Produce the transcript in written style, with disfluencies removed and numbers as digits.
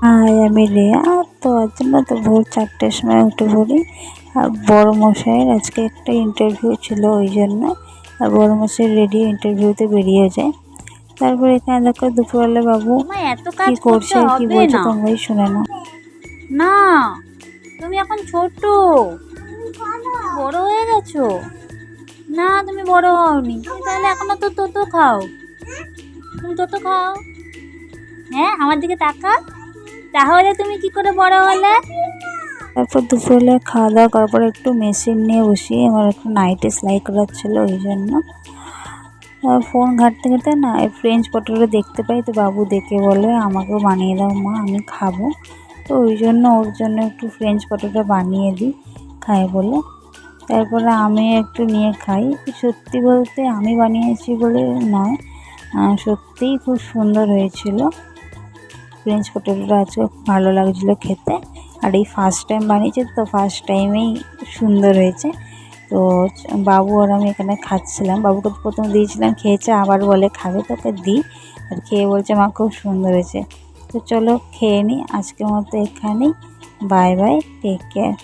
High, আমি রিয়া। তো আজ না তো ভোর 4টের সময় উঠে পড়ি। আর বড় মশাইয়ের আজকে একটা ইন্টারভিউ ছিল, ওই জন্য। আর বড় মশাই রেডি ইন্টারভিউতে বেরিয়ে যায়। তারপর এখানে দেখো দুপুরবেলা বাবু মা এত কি কাজ করতে করছে আর কি হবে বলছে না। তোমরাই শুনে নাও। না, তুমি এখন ছোট, বড় হয়ে গেছো। না, তুমি বড় হওনি, তুমি তাহলে এখনো তো তোতো খাও। তুমি তোতো খাও। হ্যাঁ, আমার দিকে তাকা। তাহলে তুমি কি করে বড় হলে? তারপর দুপুরবেলা খাওয়া দাওয়া করার পর একটু মেশিন নিয়ে বসি, আমার একটু নাইটে সেলাই করার ছিল, ওই জন্য। ফোন ঘাঁটতে ঘাঁটতে না এই ফ্রেঞ্চ পটেটো দেখতে পাই, তো বাবু দেখে বলে আমাকেও বানিয়ে দাও মা, আমি খাবো। তো ওই জন্য ওর জন্য একটু ফ্রেঞ্চ পটেটো বানিয়ে দিই, খায় বলে। তারপরে আমি একটু নিয়ে খাই। সত্যি বলতে আমি বানিয়েছি বলে নয়, সত্যিই খুব সুন্দর হয়েছিল। ফ্রেঞ্চ পটেটোটা আজকে খুব ভালো লাগছিলো খেতে। আর এই ফার্স্ট টাইম বানিয়েছি, তো ফার্স্ট টাইমেই সুন্দর হয়েছে। তো বাবু আর আমি এখানে খাচ্ছিলাম, বাবুকে প্রথম দিয়েছিলাম, খেয়েছে, আবার বলে খাবে, তোকে দিই। আর খেয়ে বলছে মা খুব সুন্দর হয়েছে। তো চলো খেয়ে নিই, আজকের মতো এখানেই। Bye bye, take care.